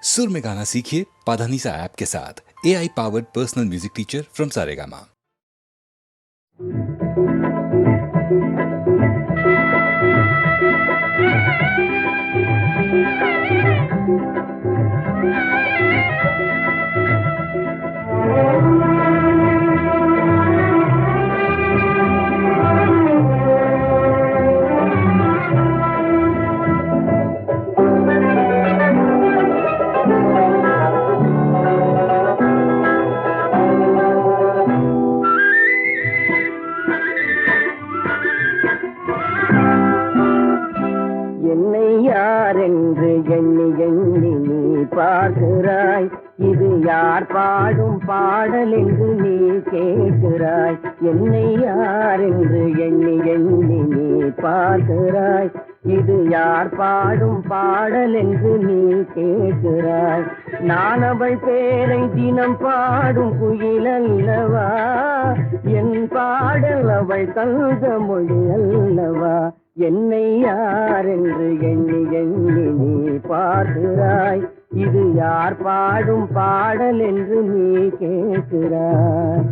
सुर में गाना सीखिए पाधानीसा ऐप के साथ। AI powered personal music teacher from Saregama. என்னை யார் என்று எண்ணி எண்ணி நீ பார்க்கிறாய். இது யார் பாடும் பாடல் என்று நீ கேட்கிறாய். என்னை யார் என்று எண்ணி எண்ணி நீ பார்க்கிறாய். இது யார் பாடும் பாடல் என்று நீ கேட்கிறாய். நான் அவள் பேரை தினம் பாடும் குயில் அல்லவா, என் பாடல் அவள் தந்த மொழி அல்லவா. என்னை யார் என்று எண்ணி எண்ணி நீ பார்க்கிறாய். இது யார் பாடும் பாடல் என்று நீ கேட்கிறாய்.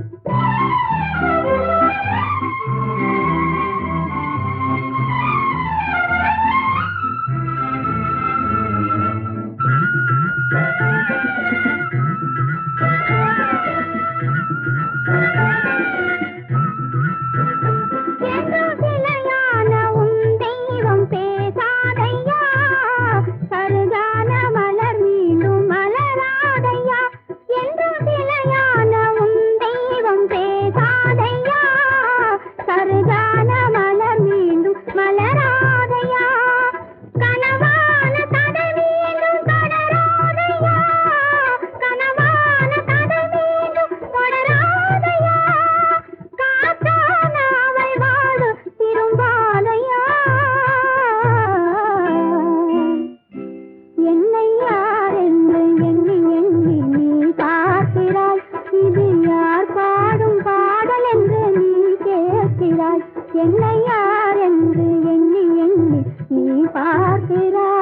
என்னை யார் என்று எண்ணி எண்ணி நீ பார்க்கிறாய்.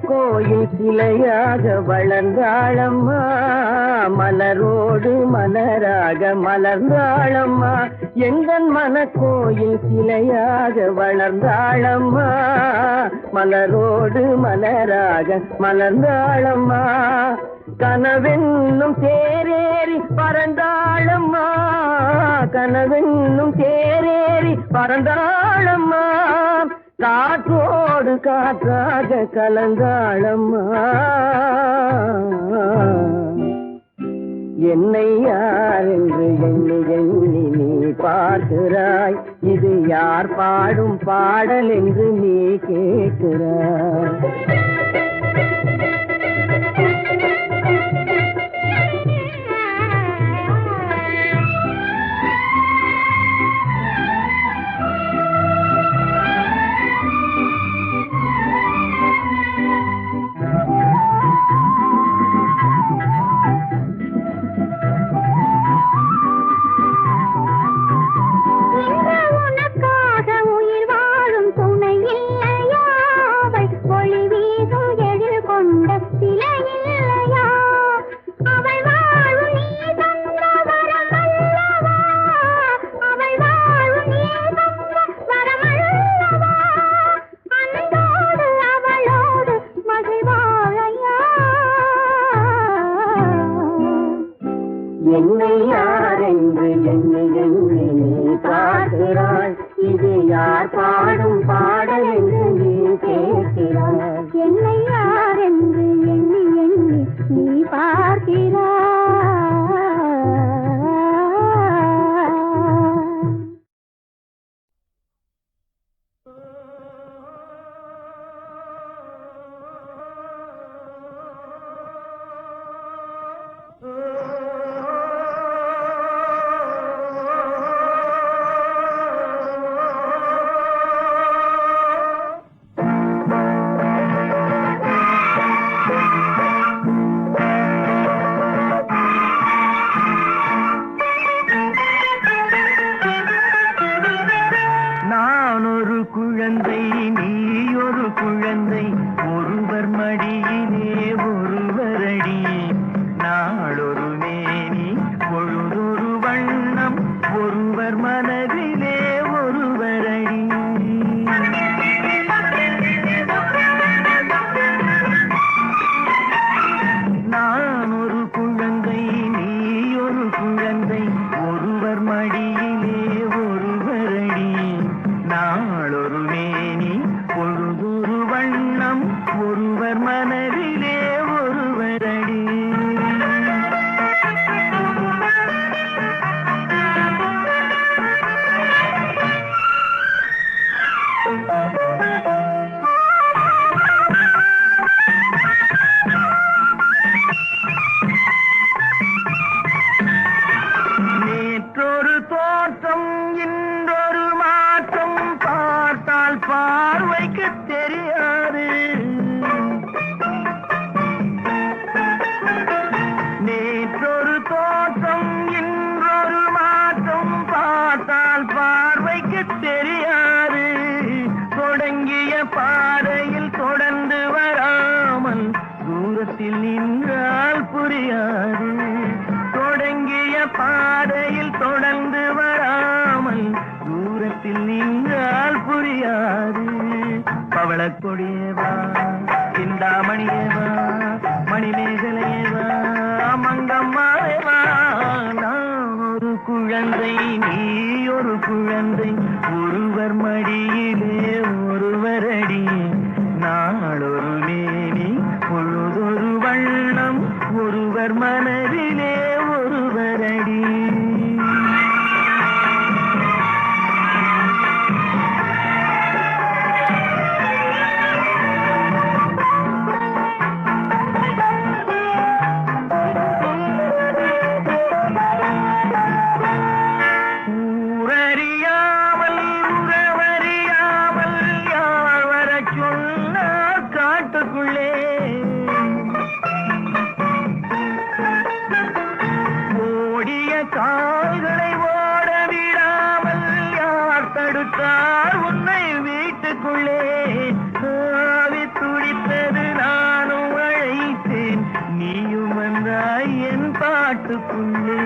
கோயில் சிலையாக வளர்ந்தாளம்மா, மலரோடு மலராக மலர்ந்தாளம்மா. எங்கள் மனக்கோயில் சிலையாக வளர்ந்தாளம்மா, மலரோடு மலராக மலர்ந்தாளம்மா. கனவென்னும் தேரேறி பறந்தாளம்மா, கனவென்னும் தேரேறி பறந்தாளம்மா. காற்றோடு காற்றாக கலந்தாளம்மா. என்னை யார் என்று எண்ணி எண்ணி நீ பார்க்கிறாய். இது யார் பாடும் பாடல் என்று நீ கேட்கிறாய். என்னை யார் என்று எண்ணி எண்ணி நீ பார்க்கிறாய். இது யார் பாடும் பாடல் என்று நீ கேட்கிறாய். என்னை யார் என்று எண்ணி எண்ணி நீ பார்க்கிறாய். ஒருவர் மனதிலே ஒருவரடி. நான் ஒரு குழந்தை, நீ ஒரு குழந்தை, ஒருவர் மடியிலே ஒருவரடி. நாளொரு மேனி பொழுதொரு வண்ணம், ஒருவர் மனதிலே ஒருவரடி. நேற்றொரு தோற்றம் இன்றொரு மாற்றம், பார்த்தால் பார்வைக்கு தெரியாது. நேற்றொரு தோற்றம் இன்றொரு மாற்றம், பார்த்தால் பார்வைக்கு தெரியாது. தொடங்கிய பாதையில் தொடர்ந்து வராமல் தூரத்தில் நின்றால் புரியாது. தொடங்கிய பாதையில் தொடர்ந்து வராமல் தூரத்தில் நின்றால் புரியாது. பவளக்கொடியேவா, சிந்தாமணியேவா, மணிமேகலையேவா, மங்கம்மாவேவா. நான் ஒரு குழந்தை, நீ ஒரு குழந்தை, ஒருவர் மடியிலே ஒருவரடி. நாளொரு மேனி பொழுதொரு வண்ணம், ஒருவர் மனதிலே ஒருவரடி. ஊரறியாமல் உறவறியாமல் யார் வரச் சொன்னார் காட்டுக்குள்ளே. ஓடிய கால்களை ஓட விடாமல் யார் தடுத்தார் உன்னை வீட்டுக்குள்ளே. ஆவி துடித்தது நானும் அழைத்தேன், நீயும் வந்தாய் என் பாட்டுக்குள்ளே.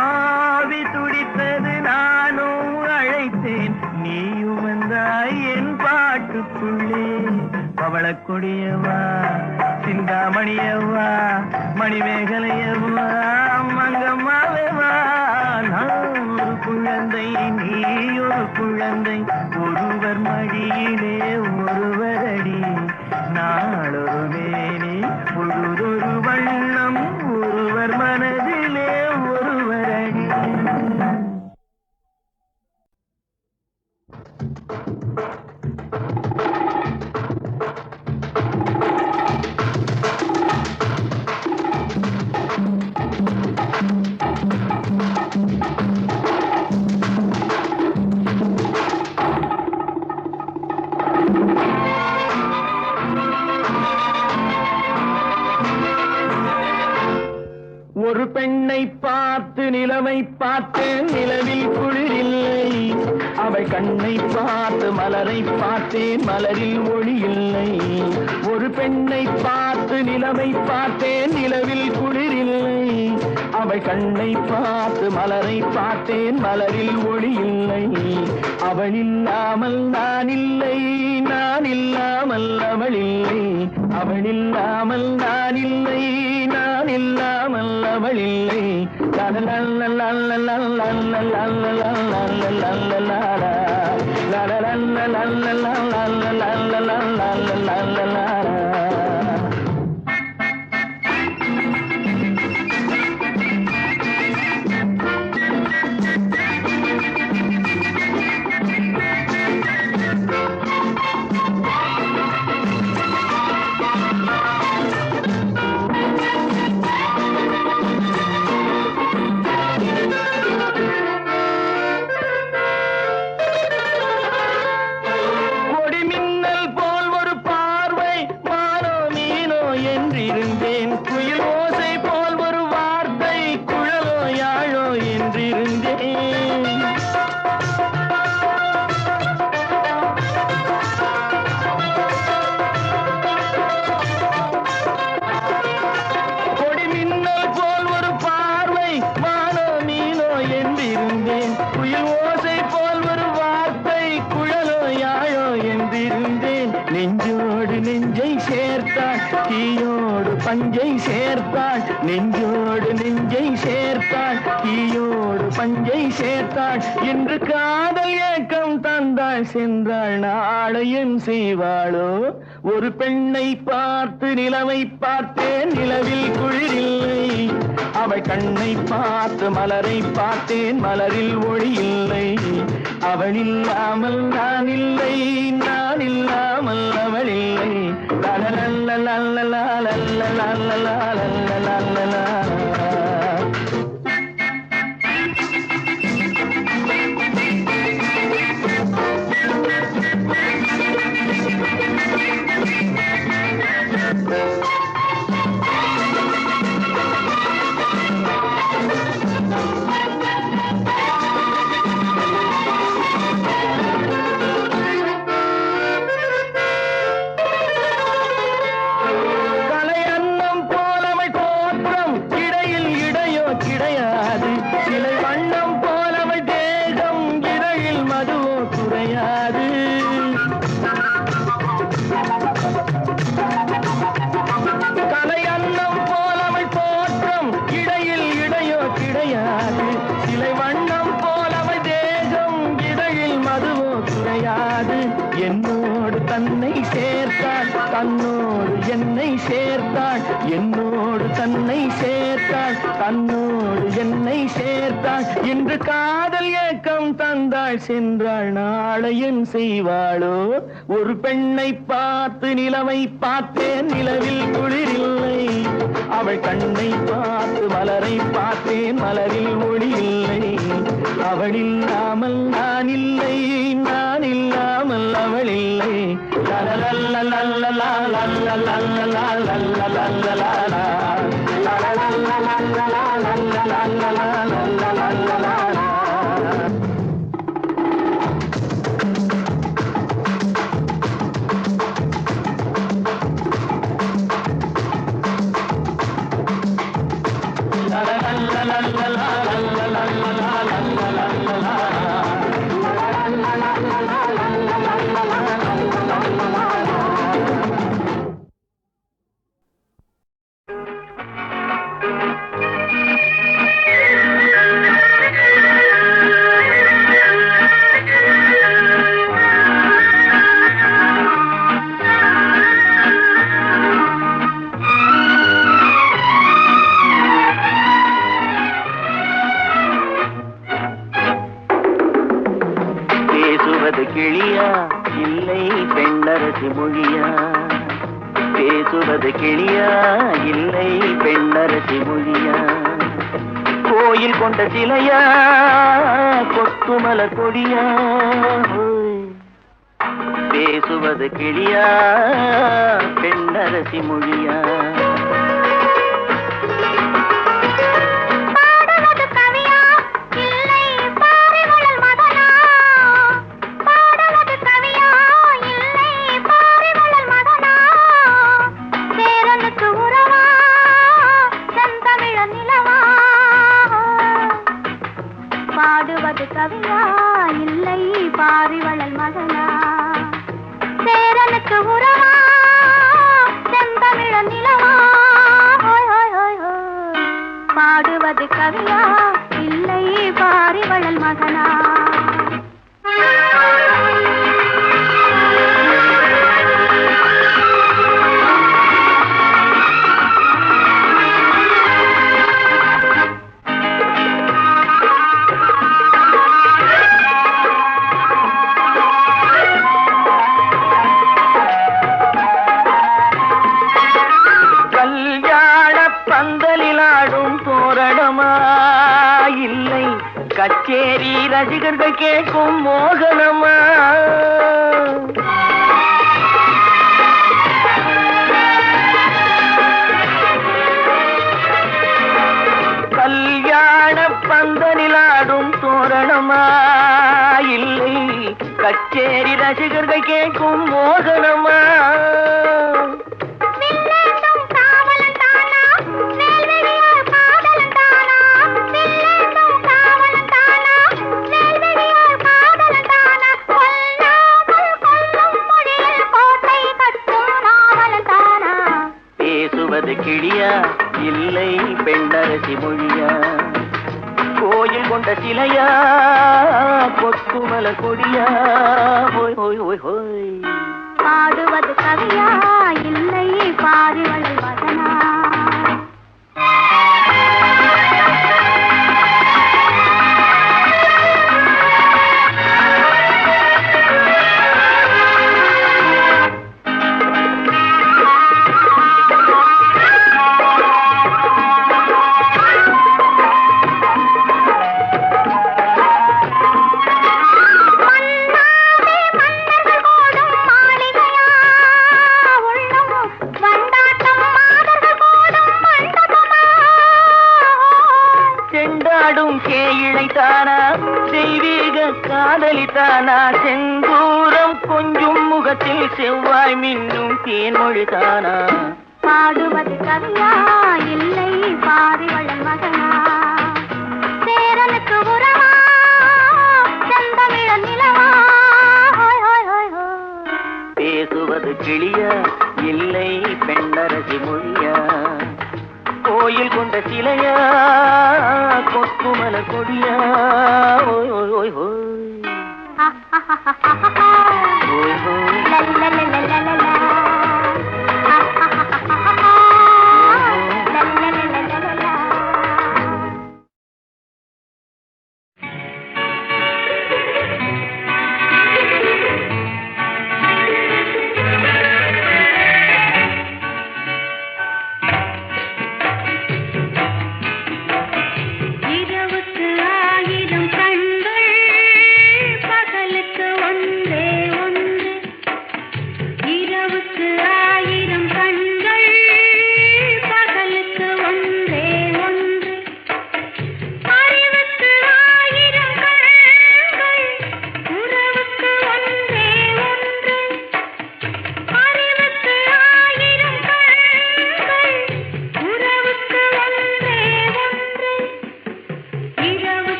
ஆவி துடித்தது நானும் அழைத்தேன், நீயும் வந்தாய் என் பாட்டுக்குள்ளே. பவளக்கொடியவா, சிந்தாமணியவா, மணிமேகலையவா, மங்கம்மாவேவா. நான் ஒரு குழந்தை, நீ ஒரு குழந்தை, ஒருவர் மடியிலே ஒருவரடி. நாளொரு மேனி பொழுதொரு வண்ணம், ஒருவர் மனதிலே ஒருவரடி. ஒரு பெண்ணை பார்த்து நிலவை பார்த்தேன், நிலவில் குளிரில்லை. அவள் கண்ணை பார்த்து மலரை பார்த்தேன், மலரில் ஒளி இல்லை. ஒரு பெண்ணை பார்த்து நிலவை பார்த்தேன், நிலவில் குளிரில்லை. அவள் கண்ணை பார்த்து மலரை பார்த்தேன், மலரில் ஒளி இல்லை. அவள் இல்லாமல் நான் இல்லை, நான் இல்லாமல் அவள் இல்லை. அவள் இல்லாமல் நான் இல்லை, நான் இல்லாமல் அவள் இல்லை. என்றிருந்தேன். குயில் ஓசை போல் ஒரு வார்த்தை குழலோ யாழோ என்றிருந்தேன். நெஞ்சோடு நெஞ்சை சேர்த்தாள், தீயோடு பஞ்சை சேர்த்தாள். நெஞ்சோடு நெஞ்சை சேர்த்தாள், தீயோடு பஞ்சை சேர்த்தாள். இன்று காதல் ஏக்கம் தந்தாள், சென்றாள், நாளையும் செய்வாளோ? ஒரு பெண்ணை பார்த்து நிலவை பார்த்தேன், நிலவில் குளிரில்லை. அவள் கண்ணை பார்த்து மலரை பார்த்தேன், மலரில் ஒளி இல்லை. அவள் இல்லாமல் நான் இல்லை, நான் இல்லாமல் அவள் இல்லை. என்னோடு தன்னை சேர்த்தாள், தன்னோடு என்னை சேர்த்தாள். என்னோடு தன்னை சேர்த்தாள், தன்னோடு என்னை சேர்த்தாள். இன்று காதல் ஏக்கம் தந்தாள், சென்றாள், நாளையும் செய்வாளோ? ஒரு பெண்ணை பார்த்து நிலவை பார்த்தேன், நிலவில் குளிரில்லை. அவள் கண்ணை பார்த்து மலரை பார்த்தேன், மலரில் ஒளி இல்லை. அவள் இல்லாமல் நான் இல்லை, நான் இல்லாமல் அவள் இல்லை. கிளியா இல்லை பெண்ணரசி மொழியா? பேசுவது கிளியா இல்லை பெண்ணரசி மொழியா? கோயில் கொண்ட சிலையா கொத்துமல கொடியா? பேசுவது கிளியா பெண்ணரசி மொழியா? பாடுவது கவியா இல்லை பாரிவளல் மகனா? சேரனுக்கு உறவா செந்தமிழ நிலவா? பாடுவது கவியா இல்லை பாரிவளல் மகனா? இல்லை கச்சேரி ரசிகர்கள் கேட்கும் மோகனமா? கல்யாண பந்தலிலாடும் தோரணமா? இல்லை கச்சேரி ரசிகர்கள் கேட்கும் மோகனமா? கொத்துமல கொடியா ஹோய் ஹோய் ஹோய் ஹோய். பாடுவது கவியா இல்லை பாரிவள் வதனா. தானா தெய்வீக காதலித்தானா செந்தூரம் கொஞ்சம் முகத்தில் செவ்வாய் மின்னும் தேன்மொழிதானா. பாடுவது கவியா இல்லை பாரிவளன் மகனா. சேரனுக்கு உறவா செந்தமிழ நிலவா. பேசுவது கிளியா இல்லை பெண்ணரசி மொழியா. கோயில் கொண்ட சிலையா கொத்துமல கொடியா ஓய் ஓய் ஓய் ஓய் ஓய் ஓய். இரவுக்கு 1000 கண்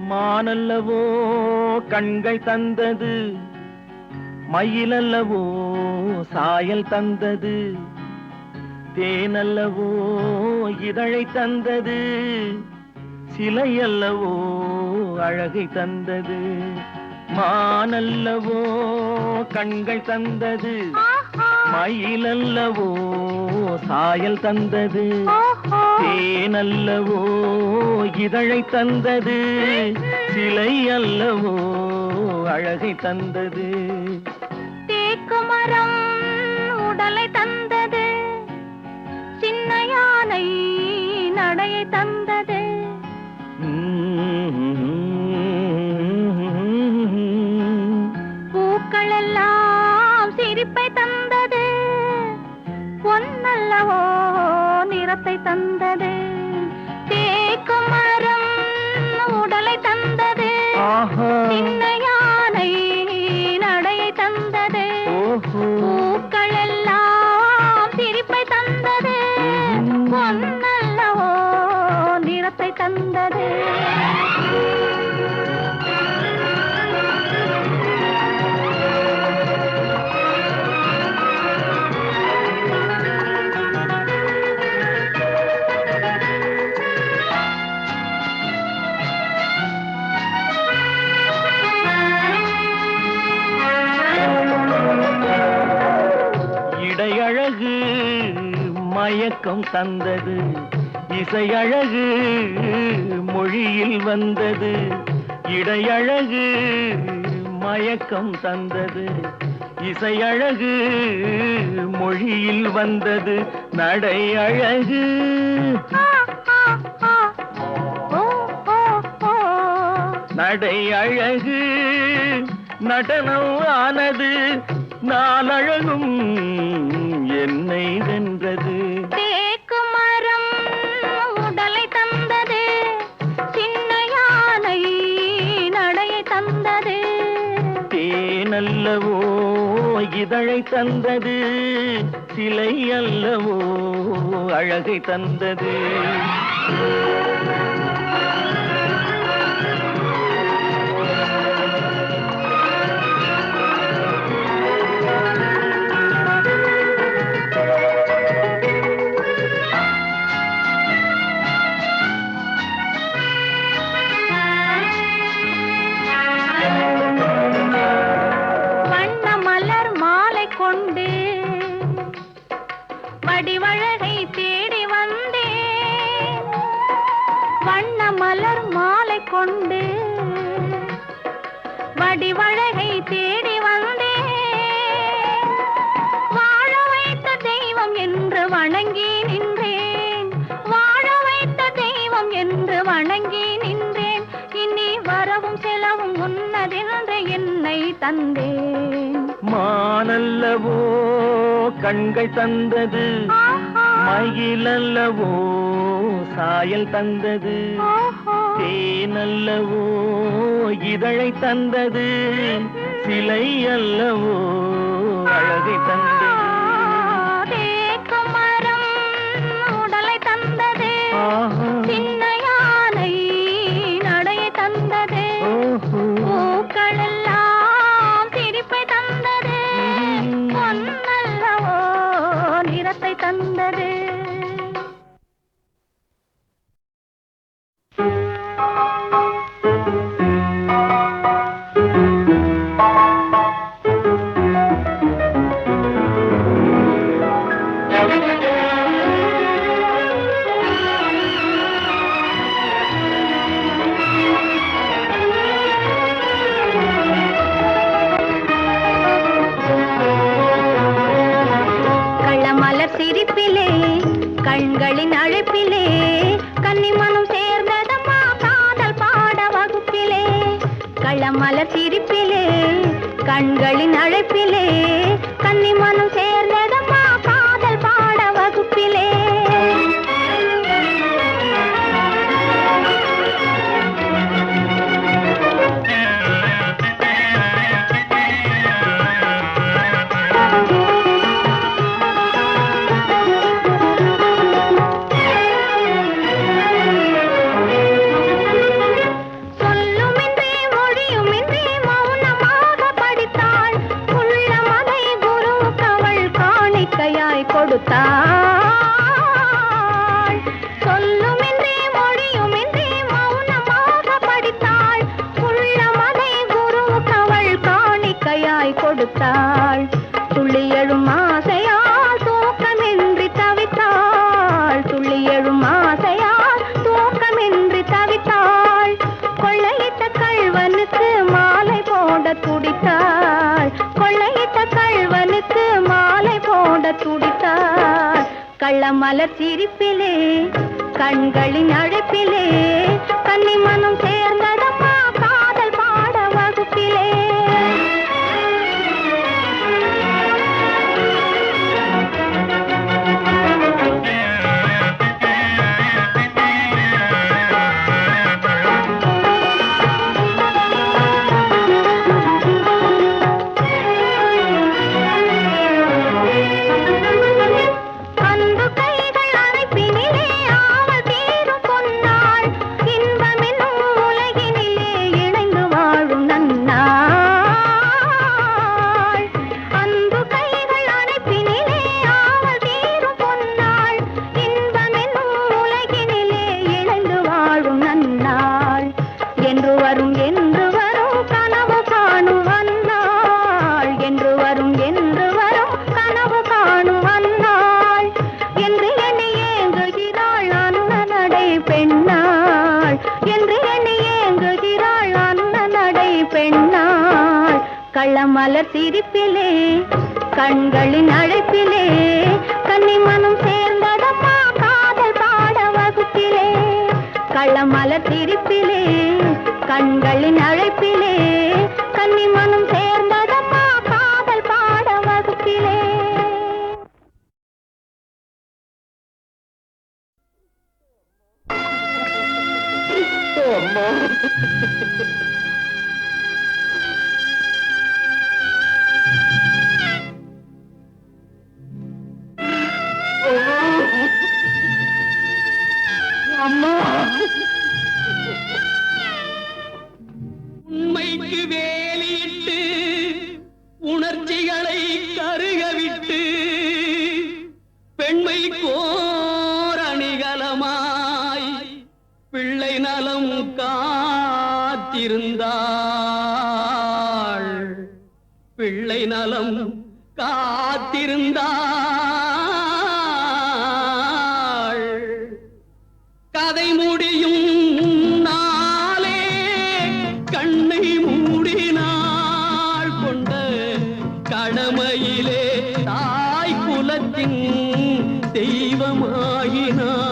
மானல்லவோ கண்கள் தந்தது, மயிலல்லவோ சாயல் தந்தது, தேனல்லவோ இதழை தந்தது, சிலையல்லவோ அழகை தந்தது. மானல்லவோ கண்கள் தந்தது, மயிலல்லவோ சாயல் தந்தது, தேனல்லவோ இதழை தந்தது, சிலை அல்லவோ அழகை தந்தது. தேக்குமரம் உடலை தந்தது, சின்ன யானை நடையை தந்தது. பூக்கள் எல்லாம் சிரிப்பை தந்தது, பொன்னல்லவோ நிறத்தை தந்தது. தேக்குமரம் உடலை தந்தது, சின்ன யானை நடையை தந்தது. பூக்கள் எல்லாம் சிரிப்பை தந்தது, பொன்னல்லவோ நிறத்தை தந்தது. இடையழகு மயக்கம் தந்தது, இசையழகு மொழியில் வந்தது. இடையழகு மயக்கம் தந்தது, இசையழகு மொழியில் வந்தது. நடை அழகு நடை அழகு நடனம் ஆனது, நாளழகும் என்னை வென்றது. தேக்குமரம் உடலை தந்தது, சின்ன யானை நடையை தந்தது. தேனல்லவோ இதழை தந்தது, சிலை அல்லவோ அழகை தந்தது. வடிவழகை தேடி வந்தேன், வண்ண மலர் மாலை கொண்டு வடிவழகை தேடி வந்தேன். வாழ வைத்த தெய்வம் என்று வணங்கி நின்றேன், வாழ வைத்த தெய்வம் என்று வணங்கி நின்றேன். இனி வரவும் செலவும் உன்னதென்று என்னை தந்தேன். மானல்லவோ கண்கள் தந்தது, மயிலல்லவோ சாயல் தந்தது, தேனல்லவோ இதழை தந்தது, சிலை அல்லவோ அழகை தந்தது. தேக்குமரம் உடலை தந்தது, சின்ன யானை நடையை தந்தது. பூக்கள் எல்லாம் சிரிப்பை தந்தது, பொன்னல்லவோ நிறத்தை தந்தது. சிரிப்பிலே கண்களின் அழைப்பிலே கன்னிமனம் சேர்ந்ததம்மா காதல் பாட வகுப்பிலே. களமலர் சிரிப்பிலே கண்களின் அழைப்பிலே கன்னிமனம் சேர்ந்ததம்மா காதல் பாட வகுப்பிலே. சொல்லு களமலர் சிரிப்பிலே கண்களின் அழைப்பிலே கன்னி மனம் சேர்ந்ததம்மா காதல் பாட வகுப்பிலே. களமலர் சிரிப்பிலே கண்களின் அழைப்பிலே கன்னி மனம் சேர்ந்ததம்மா காதல் பாட வகுப்பிலே. களமலர் சிரிப்பிலே கண்களின் அழைப்பிலே கன்னி மனம் சேர்ந்ததம்மா காதல் பாட வகுப்பிலே. உண்மைக்கு வேலியிட்டு உணர்ச்சிகளை கருகவிட்டு பெண்மை கோர் அணிகலமாய் பிள்ளை நலம் காத்திருந்தாள். பிள்ளை நலம் காத்திருந்தாள். கதை முடியும் நாளே கண்ணை மூடினாள். கொண்ட கடமையிலே தாய் குலத்தின் தெய்வமாகினாள்.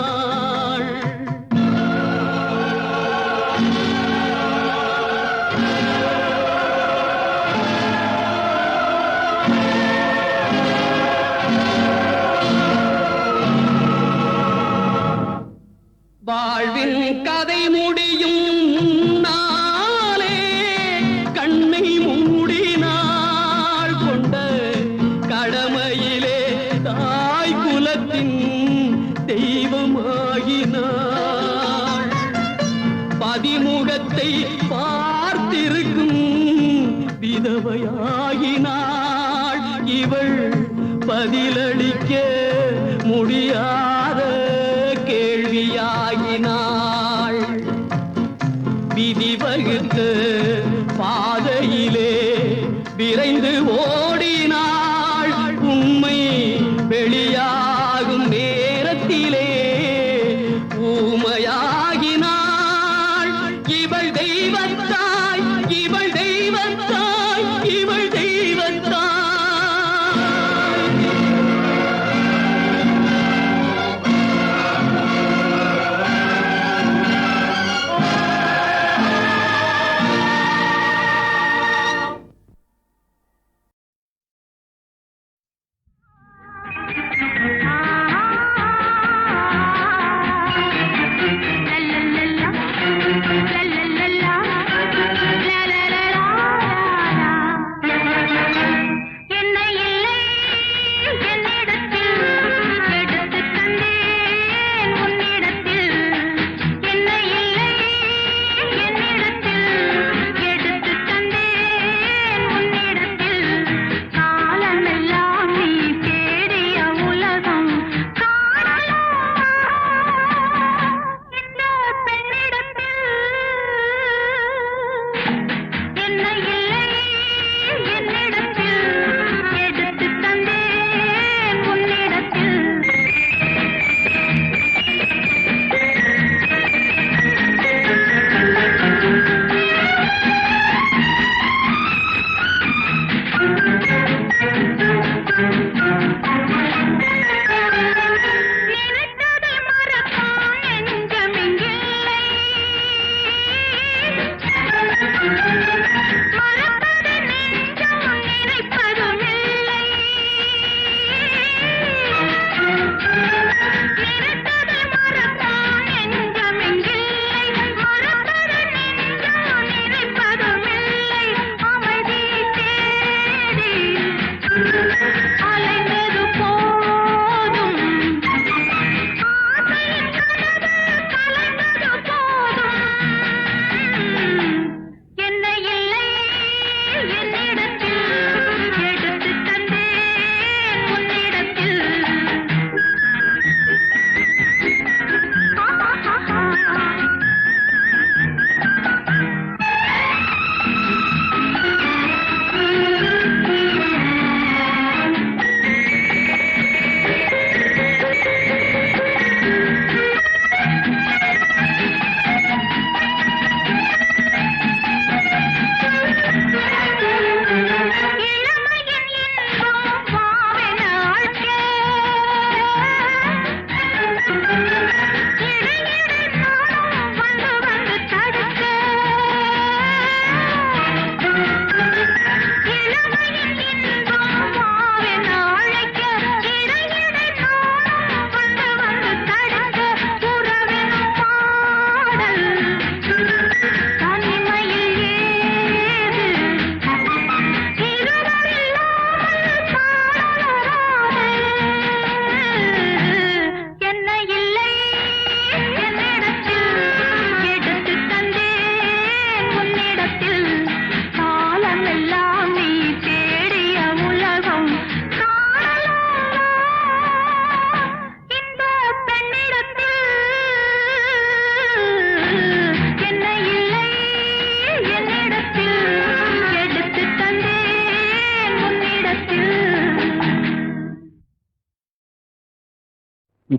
வாழ்வின் கதை முடியும் நாளே கண்ணை மூடினாள். கொண்ட கடமையிலே தாய் குலத்தின் தெய்வமாகினாள். பதிமுகத்தை பார்த்திருக்கும் விதவையாகினாள். இவள் பதிலளிக்க முடியாத கேள்வியாகினாள். விதி வகுத்த பாதையிலே விரைந்து ஓடினாள். உண்மை வெளியாகும் நேரத்திலே ஊமையாகினாள். இவள் தெய்வத்தாய், இவள் தெய்வத்தாய், இவள் தெய்வத்தாய்.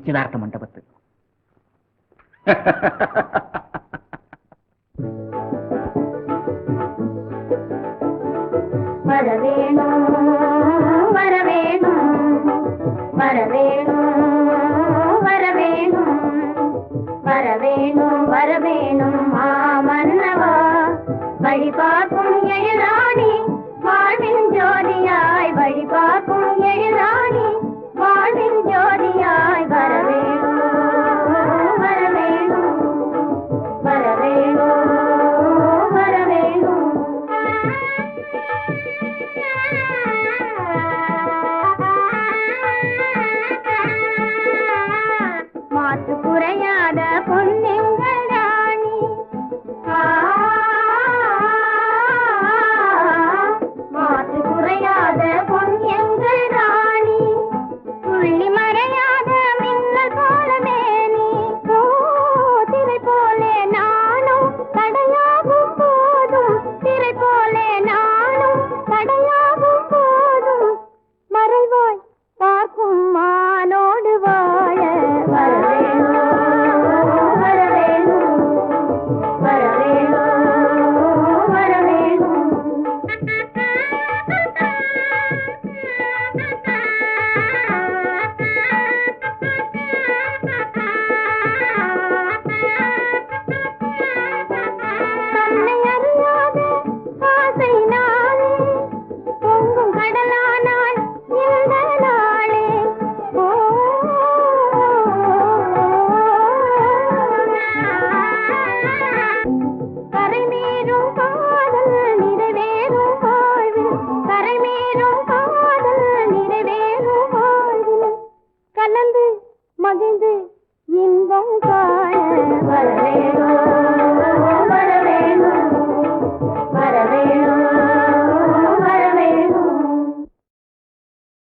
நிச்சயதார்த்த மண்டபத்துக்கு. வரவேணும் வரவேணும் வரவேணும் வரவேணும் வரவேணும் வரவேணும் மாமன்னவா வழிபார்க்கும் எழுராணி வாழ்வின் ஜோதியாய் வழிபார்க்கும் எழுராணி வாழ்வின் ஜோதியாய் வரவேணும் வரவேணும் வரவேணும் வரவேணும். மாற்று குறையாத பொன்னெங்கள் ராணி மாற்று குறையாத பொன்னெங்கள் ராணி துள்ளி மறையாத மின்னல் போலவே நீ திரை போலே நானும் தடையாகும் போதும் திரை போலே நானும் தடையாகும் போதும் மறைவாய் பார்க்கும் மானோடு வாழ வரவேணும் வரவேணும் வரவேணும் வரவேணும். தன்னை அறியாத ஆசை நாளே பொங்கும் கடலானாள் இந்த நாளே. ஓ கரை மீறும் காதல் நிறைவேறும் வாழ்வில் கரை மீறும் காதல் நிறைவேறும் வாழ்வில் கலந்து மகிழ்ந்து இன்பம் காண வரவேணும்